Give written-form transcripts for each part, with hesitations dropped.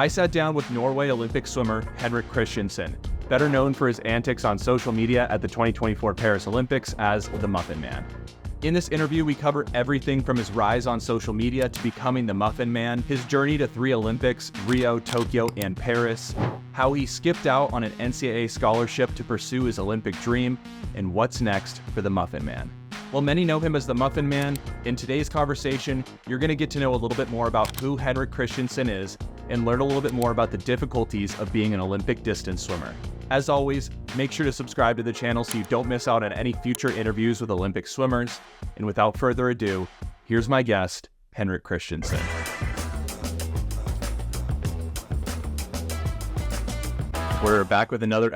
I sat down with Norway Olympic swimmer Henrik Christiansen, better known for his antics on social media at the 2024 Paris Olympics as the Muffin Man. In this interview, we cover everything from his rise on social media to becoming the Muffin Man, his journey to 3 Olympics, Rio, Tokyo, and Paris, how he skipped out on an NCAA scholarship to pursue his Olympic dream, and what's next for the Muffin Man. While many know him as the Muffin Man, in today's conversation, you're going to get to know a little bit more about who Henrik Christiansen is and learn a little bit more about the difficulties of being an Olympic distance swimmer. As always, make sure to subscribe to the channel so you don't miss out on any future interviews with Olympic swimmers. And without further ado, here's my guest, Henrik Christiansen. We're back with another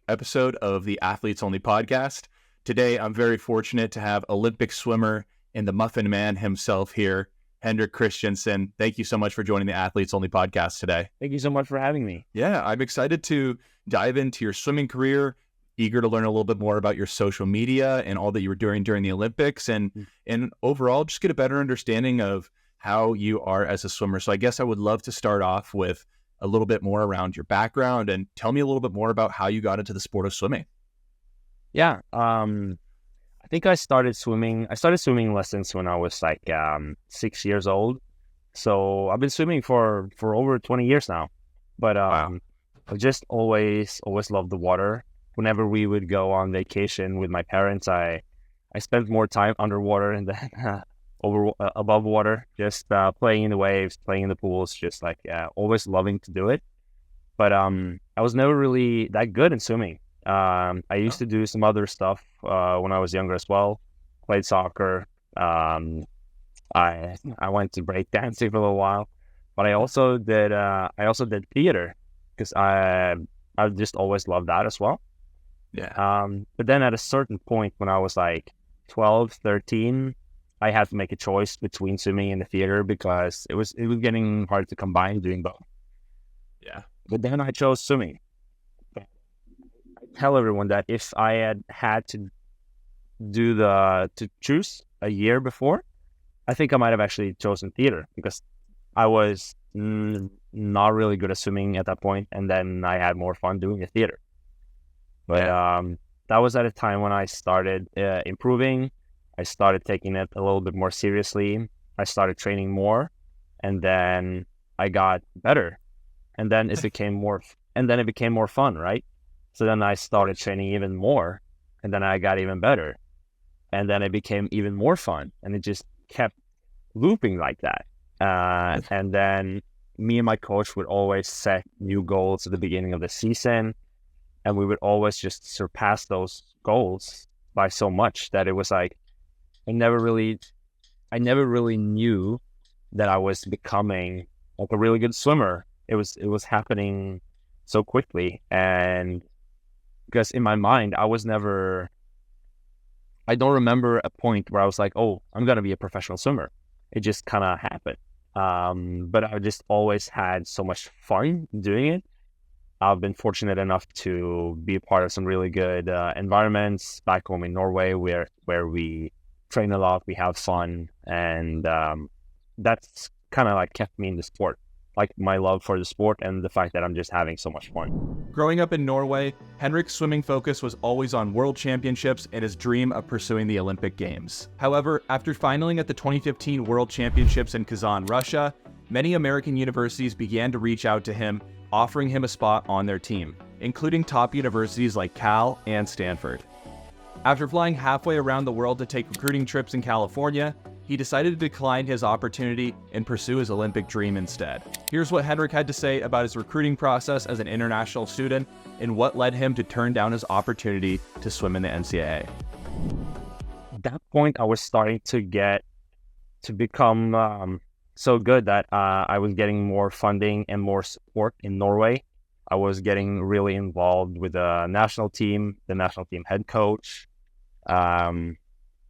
episode of the Athletes Only podcast. Today, I'm very fortunate to have Olympic swimmer and the Muffin Man himself here, Henrik Christiansen. Thank you so much for joining the Athletes Only podcast today. Thank you so much for having me. Yeah, I'm excited to dive into your swimming career, eager to learn a little bit more about your social media and all that you were doing during the Olympics, and overall just get a better understanding of how you are as a swimmer. So I guess I would love to start off with a little bit more around your background and tell me a little bit more about how you got into the sport of swimming. Yeah, I think I started swimming lessons when I was like 6 years old. So I've been swimming for over 20 years now. But Wow. I just always loved the water. Whenever we would go on vacation with my parents, I spent more time underwater and then above water, just playing in the waves, playing in the pools, just like always loving to do it. But I was never really that good in swimming. I used to do some other stuff when I was younger as well. Played soccer. I went to break dancing for a little while, but I also did theater because I just always loved that as well. Yeah. But then at a certain point when I was like 12, 13, I had to make a choice between swimming and the theater because it was getting hard to combine doing both. Yeah. But then I chose swimming. Tell everyone that if I had to choose a year before, I think I might have actually chosen theater because I was not really good at swimming at that point, and then I had more fun doing the theater. But that was at a time when I started improving. I started taking it a little bit more seriously. I started training more, and then I got better, and then it became more fun, right? So then I started training even more, and then I got even better, and then it became even more fun, and it just kept looping like that. And then me and my coach would always set new goals at the beginning of the season, and we would always just surpass those goals by so much that it was like I never really knew that I was becoming like a really good swimmer. It was happening so quickly, and because in my mind, I don't remember a point where I was like, oh, I'm going to be a professional swimmer. It just kind of happened. But I just always had so much fun doing it. I've been fortunate enough to be a part of some really good environments back home in Norway where we train a lot, we have fun, and that's kind of like kept me in the sport. Like my love for the sport and the fact that I'm just having so much fun. Growing up in Norway, Henrik's swimming focus was always on world championships and his dream of pursuing the Olympic Games. However, after finaling at the 2015 World Championships in Kazan, Russia, many American universities began to reach out to him, offering him a spot on their team, including top universities like Cal and Stanford. After flying halfway around the world to take recruiting trips in California, he decided to decline his opportunity and pursue his Olympic dream instead. Here's what Henrik had to say about his recruiting process as an international student and what led him to turn down his opportunity to swim in the NCAA. At that point, I was starting to become so good that I was getting more funding and more support in Norway. I was getting really involved with the national team head coach,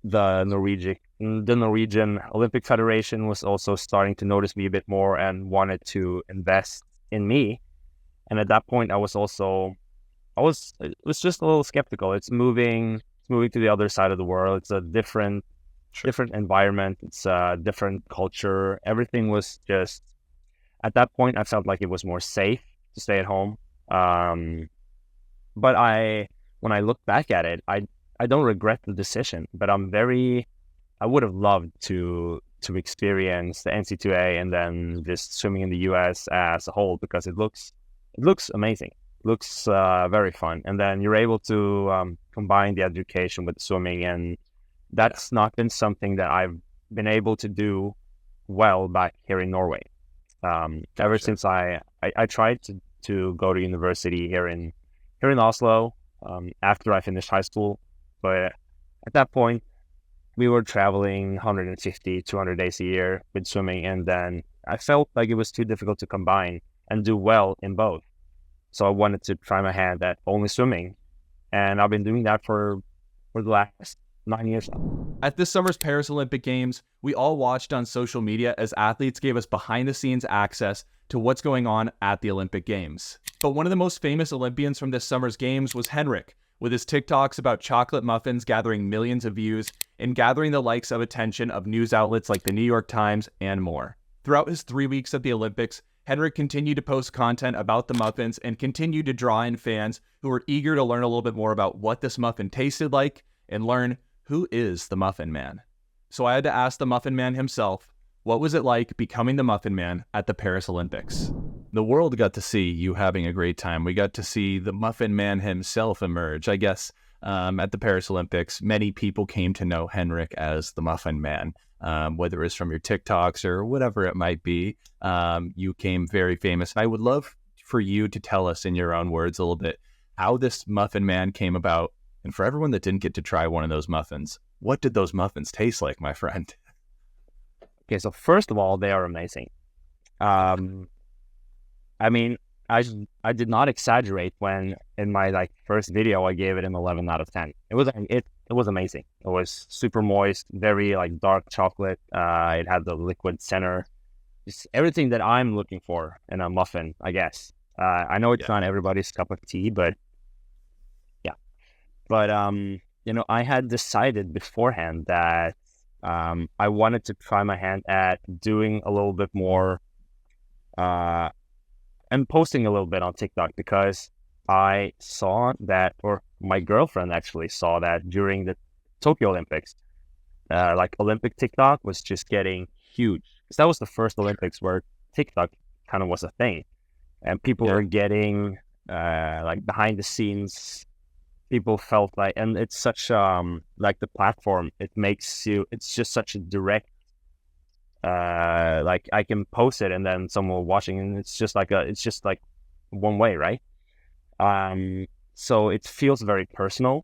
the Norwegian Olympic Federation was also starting to notice me a bit more and wanted to invest in me. And at that point, I was just a little skeptical. It's moving to the other side of the world. It's a different environment. It's a different culture. Everything was just At that point, I felt like it was more safe to stay at home. But when I look back at it, I don't regret the decision, but I would have loved to experience the NC2A and then just swimming in the US as a whole, because it looks amazing. It looks very fun. And then you're able to combine the education with swimming, and that's not been something that I've been able to do well back here in Norway. Ever since I tried to go to university here in Oslo after I finished high school, but at that point we were traveling 150, 200 days a year with swimming, and then I felt like it was too difficult to combine and do well in both. So I wanted to try my hand at only swimming, and I've been doing that for the last 9 years now. At this summer's Paris Olympic Games, we all watched on social media as athletes gave us behind-the-scenes access to what's going on at the Olympic Games. But one of the most famous Olympians from this summer's games was Henrik, with his TikToks about chocolate muffins gathering millions of views and gathering the likes of attention of news outlets like the New York Times and more. Throughout his 3 weeks at the Olympics, Henrik continued to post content about the muffins and continued to draw in fans who were eager to learn a little bit more about what this muffin tasted like and learn who is the Muffin Man. So I had to ask the Muffin Man himself, what was it like becoming the Muffin Man at the Paris Olympics? The world got to see you having a great time. We got to see the Muffin Man himself emerge. I guess at the Paris Olympics, many people came to know Henrik as the Muffin Man, whether it's from your TikToks or whatever it might be. You came very famous. I would love for you to tell us in your own words a little bit how this Muffin Man came about. And for everyone that didn't get to try one of those muffins, what did those muffins taste like, my friend? Okay, so first of all, they are amazing. I mean, I did not exaggerate when in my first video I gave it an 11 out of 10. It was amazing. It was super moist, very dark chocolate. It had the liquid center, just everything that I'm looking for in a muffin, I guess. I know it's not everybody's cup of tea, but yeah. But I had decided beforehand that I wanted to try my hand at doing a little bit more and posting a little bit on TikTok, because I saw that, or my girlfriend actually saw that during the Tokyo Olympics, Olympic TikTok was just getting huge, because that was the first Olympics where TikTok kind of was a thing, and people were getting behind the scenes. People felt like, and it's such the platform, it's just such a direct, I can post it and then someone watching, and it's just like one way, right? So it feels very personal.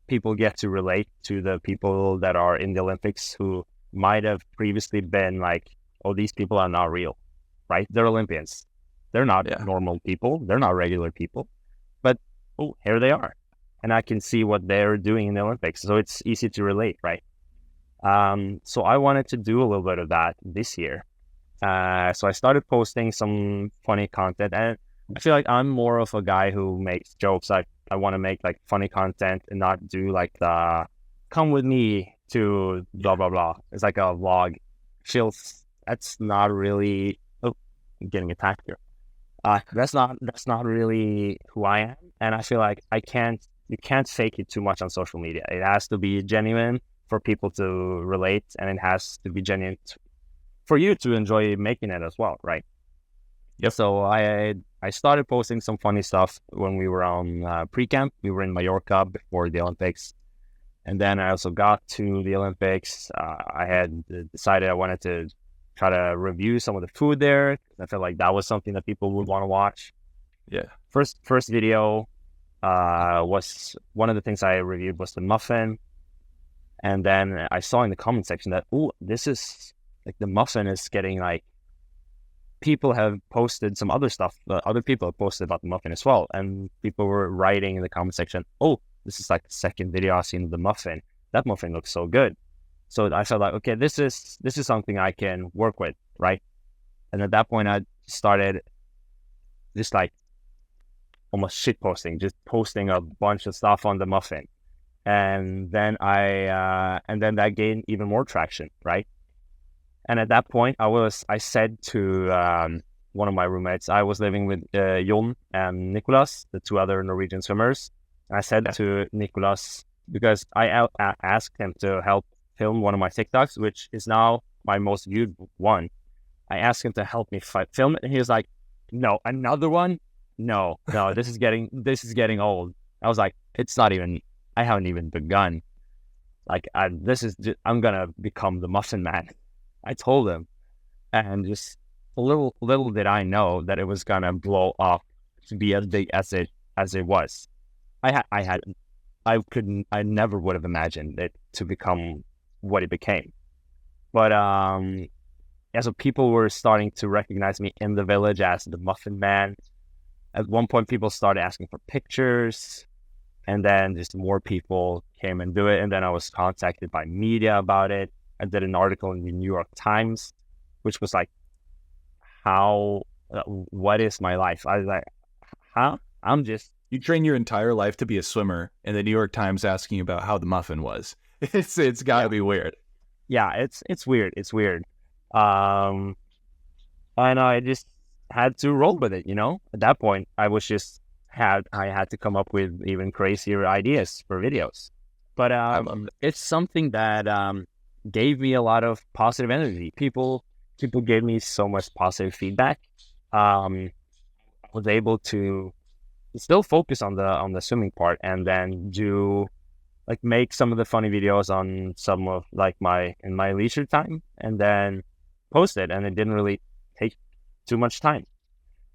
People get to relate to the people that are in the Olympics who might have previously been like, oh, these people are not real, right? They're Olympians. They're not normal people. They're not regular people, but here they are. And I can see what they're doing in the Olympics. So it's easy to relate, right? So I wanted to do a little bit of that this year. So I started posting some funny content, and I feel like I'm more of a guy who makes jokes. I want to make funny content and not do the come with me to blah, blah, blah. It's like a vlog. That's not really, I'm getting attacked here. That's not really who I am. And I feel like you can't fake it too much on social media. It has to be genuine for people to relate, and it has to be genuine for you to enjoy making it as well, right? Yep. So I started posting some funny stuff when we were on pre-camp. We were in Mallorca before the Olympics. And then I also got to the Olympics. I had decided I wanted to try to review some of the food there. I felt like that was something that people would want to watch. Yeah. First video was one of the things I reviewed was the muffin, and then I saw in the comment section that this is the muffin is getting people have posted some other stuff. Other people have posted about the muffin as well, and people were writing in the comment section, this is the second video I've seen of the muffin. That muffin looks so good. So I felt like, okay, this is something I can work with, right? And at that point, I started just almost shit posting, just posting a bunch of stuff on the muffin, and then that gained even more traction, right? And at that point, I said to one of my roommates. I was living with Jon and Nicolas, the two other Norwegian swimmers. I said to Nicolas, because I asked him to help film one of my TikToks, which is now my most viewed one. I asked him to help me film it, and he was like, "No, another one? No, this is getting old." I was like, "It's not even. I haven't even begun. Like, I'm gonna become the Muffin Man." I told him, and just little did I know that it was gonna blow up to be as big as it was. I never would have imagined it to become what it became. But so people were starting to recognize me in the village as the Muffin Man. At one point, people started asking for pictures, and then just more people came and do it. And then I was contacted by media about it. I did an article in the New York Times, which was like, what is my life? I was like, huh? You train your entire life to be a swimmer, and the New York Times asking you about how the muffin was. It's got to be weird. Yeah, it's weird. It's weird. And I just had to roll with it, At that point, I had to come up with even crazier ideas for videos. But it's something that gave me a lot of positive energy. People gave me so much positive feedback. I was able to still focus on the swimming part, and then make some of the funny videos on some of in my leisure time, and then post it. And it didn't really take too much time,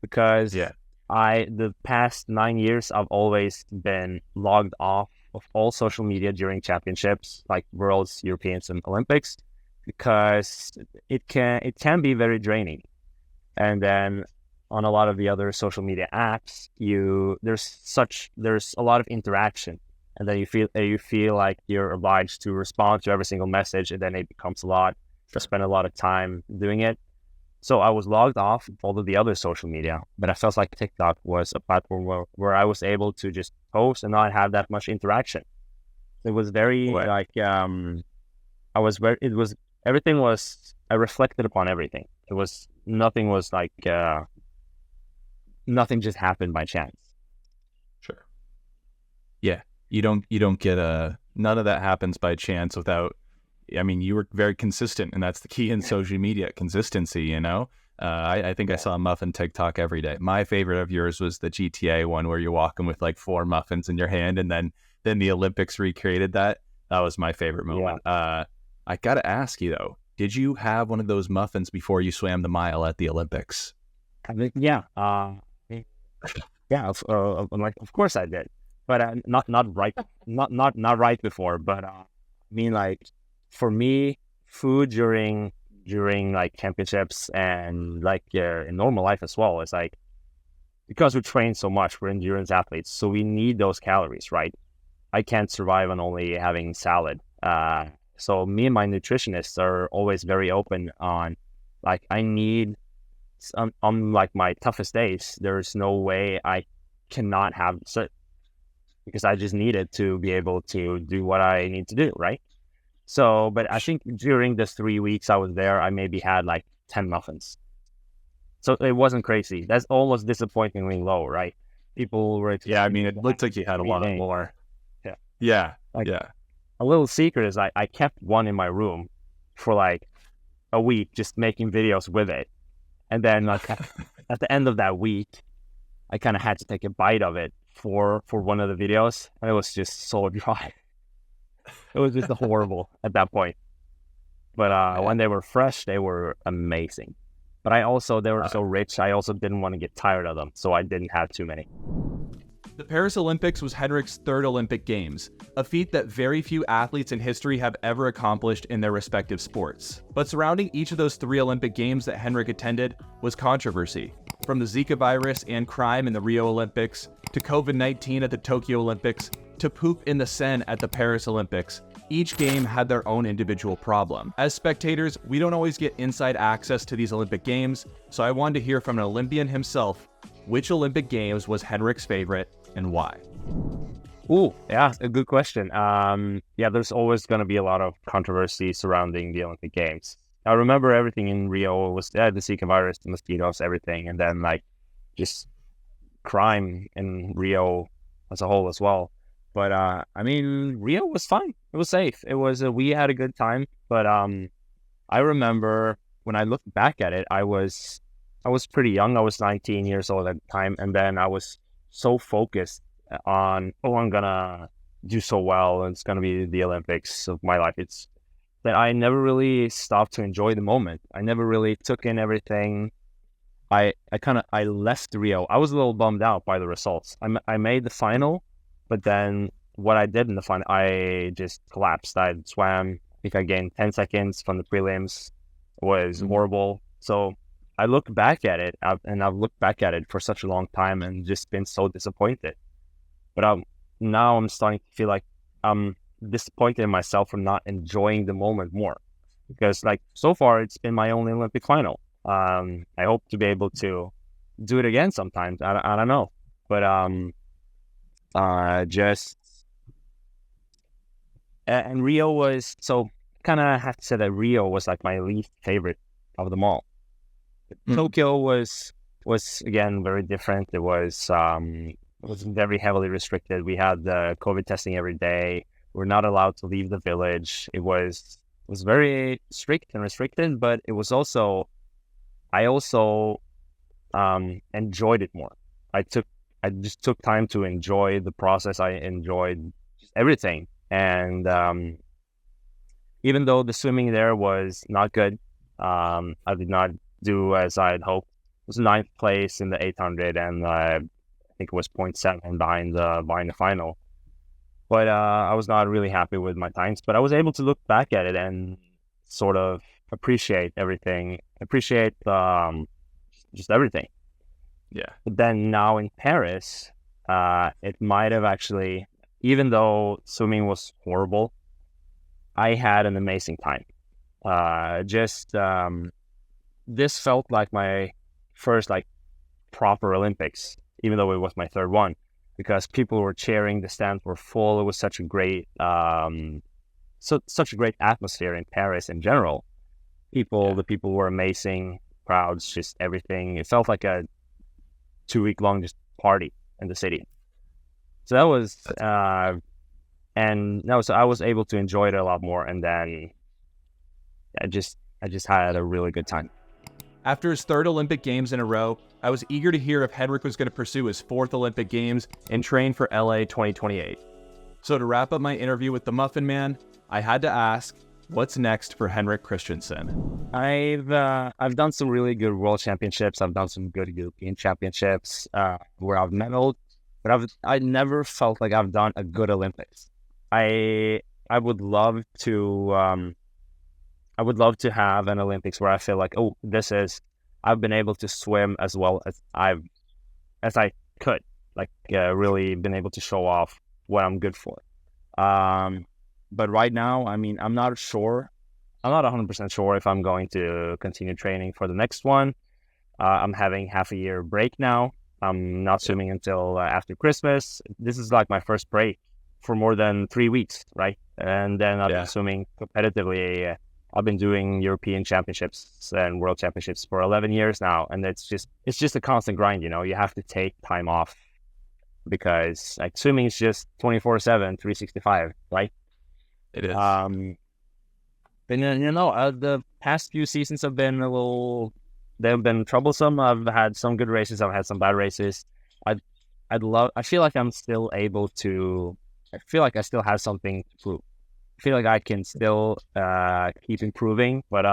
because the past 9 years I've always been logged off of all social media during championships, like Worlds, Europeans, and Olympics, because it can be very draining. And then on a lot of the other social media apps, there's a lot of interaction, and then you feel like you're obliged to respond to every single message, and then it becomes a lot. I spend a lot of time doing it. So I was logged off of all of the other social media, but I felt like TikTok was a platform where I was able to just post and not have that much interaction. It was very I reflected upon everything. Nothing just happened by chance. Sure. Yeah. You don't get none of that happens by chance without, you were very consistent, and that's the key in social media, consistency, I think I saw a muffin TikTok every day. My favorite of yours was the GTA one where you're walking with like 4 muffins in your hand, and then the Olympics recreated that. That was my favorite moment. Yeah. I got to ask you though, did you have one of those muffins before you swam the mile at the Olympics? Yeah. Of course I did, but not right before. But for me, food during championships and in normal life as well is because we train so much, we're endurance athletes, so we need those calories, right? I can't survive on only having salad. So me and my nutritionists are always very open on I need on my toughest days. There's no way I cannot have because I just need it to be able to do what I need to do, right? So, but I think during the 3 weeks I was there, I maybe had 10 muffins. So it wasn't crazy. That's almost disappointingly low, right? People were... Yeah, it looked like you had a lot more. Yeah. A little secret is I kept one in my room for a week, just making videos with it. And then at the end of that week, I kind of had to take a bite of it for one of the videos. And it was just so dry. It was just horrible at that point. But when they were fresh, they were amazing. But they were so rich, I also didn't want to get tired of them. So I didn't have too many. The Paris Olympics was Henrik's 3rd Olympic Games, a feat that very few athletes in history have ever accomplished in their respective sports. But surrounding each of those 3 Olympic Games that Henrik attended was controversy. From the Zika virus and crime in the Rio Olympics, to COVID-19 at the Tokyo Olympics, to poop in the Seine at the Paris Olympics, each game had their own individual problem. As spectators, we don't always get inside access to these Olympic Games, so I wanted to hear from an Olympian himself, which Olympic Games was Henrik's favorite and why? Ooh, yeah, a good question. There's always going to be a lot of controversy surrounding the Olympic Games. I remember everything in Rio was the Zika virus, the mosquitoes, everything, and then like just crime in Rio as a whole as well. But I mean, Rio was fine. It was safe. It was we had a good time. But I remember when I look back at it, I was pretty young. I was 19 years old at the time, and then I was so focused on, oh, I'm gonna do so well, and it's gonna be the Olympics of my life. It's that I never really stopped to enjoy the moment. I never really took in everything. I left Rio. I was a little bummed out by the results. I made the final, but then what I did in the final, I just collapsed. I swam. I think I gained 10 seconds from the prelims. It was horrible. So I look back at it, and I've looked back at it for such a long time and just been so disappointed. But now I'm starting to feel like I'm disappointed in myself for not enjoying the moment more. Because like so far, it's been my only Olympic final. I hope to be able to do it again sometimes. I don't know. But just and Rio was, so kind of have to say that Rio was like my least favorite of them all. Tokyo was again very different. It was very heavily restricted. We had the COVID testing every day. We're not allowed to leave the village. It was very strict and restricted, but it was also, I also enjoyed it more. I just took time to enjoy the process. I enjoyed just everything. And even though the swimming there was not good, I did not do as I had hoped. It was 9th place in the 800, and I think it was 0.7 behind the final. But I was not really happy with my times. But I was able to look back at it and sort of appreciate everything, just everything. Yeah. But then now in Paris, it might have actually, even though swimming was horrible, I had an amazing time. This felt like my first like proper Olympics, even though it was my third one, because people were cheering, the stands were full. It was such a great, such a great atmosphere in Paris in general. The people were amazing, crowds, just everything. It felt like a 2-week-long just party in the city. So that was, so I was able to enjoy it a lot more, and then I just had a really good time. After his 3rd Olympic Games in a row, I was eager to hear if Henrik was going to pursue his 4th Olympic Games and train for LA 2028. So to wrap up my interview with the Muffin Man, I had to ask, what's next for Henrik Christiansen? I've done some really good World Championships. I've done some good European Championships where I've medaled, but I never felt like I've done a good Olympics. I would love to have an Olympics where I feel like, oh, I've been able to swim as well as I could, like really been able to show off what I'm good for. But right now, I mean, I'm not sure. I'm not 100% sure if I'm going to continue training for the next one. I'm having half a year break now. I'm not swimming until after Christmas. This is like my first break for more than 3 weeks, right? And then I've been swimming competitively. I've been doing European Championships and World Championships for 11 years now, and it's just a constant grind. You know, you have to take time off because like swimming is just 24/7, 365, right? It is. But the past few seasons have been they've been troublesome. I've had some good races. I've had some bad races. I feel like I'm still able to. I feel like I still have something to prove. I feel like I can still keep improving, but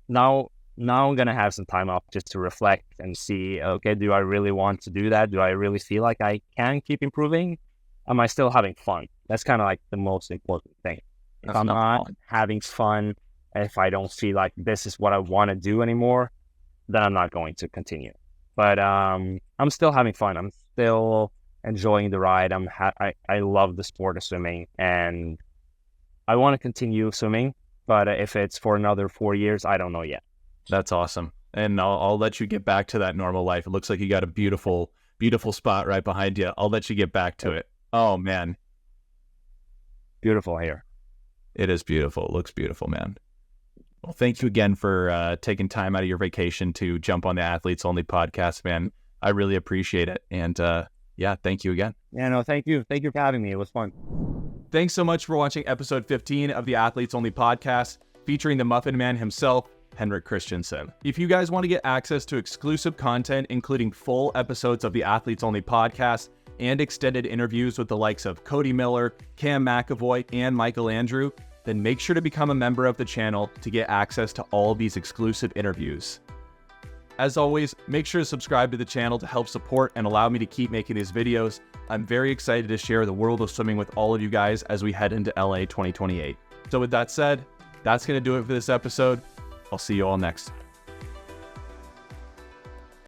now I'm gonna have some time off just to reflect and see. Okay, do I really want to do that? Do I really feel like I can keep improving? Am I still having fun? That's kind of like the most important thing. If I'm not having fun, if I don't feel like this is what I want to do anymore, then I'm not going to continue. But I'm still having fun. I'm still enjoying the ride. I love the sport of swimming, and I want to continue swimming. But if it's for another 4 years, I don't know yet. That's awesome. And I'll let you get back to that normal life. It looks like you got a beautiful, beautiful spot right behind you. I'll let you get back to it. Oh, man. Beautiful here. It is beautiful. It looks beautiful, man. Well, thank you again for taking time out of your vacation to jump on the Athletes Only podcast, man. I really appreciate it. And yeah, thank you again. Yeah, no, thank you. Thank you for having me. It was fun. Thanks so much for watching episode 15 of the Athletes Only podcast, featuring the Muffin Man himself, Henrik Christiansen. If you guys want to get access to exclusive content, including full episodes of the Athletes Only podcast and extended interviews with the likes of Cody Miller, Cam McAvoy, and Michael Andrew, then make sure to become a member of the channel to get access to all these exclusive interviews. As always, make sure to subscribe to the channel to help support and allow me to keep making these videos. I'm very excited to share the world of swimming with all of you guys as we head into LA 2028. So with that said, that's going to do it for this episode. I'll see you all next time.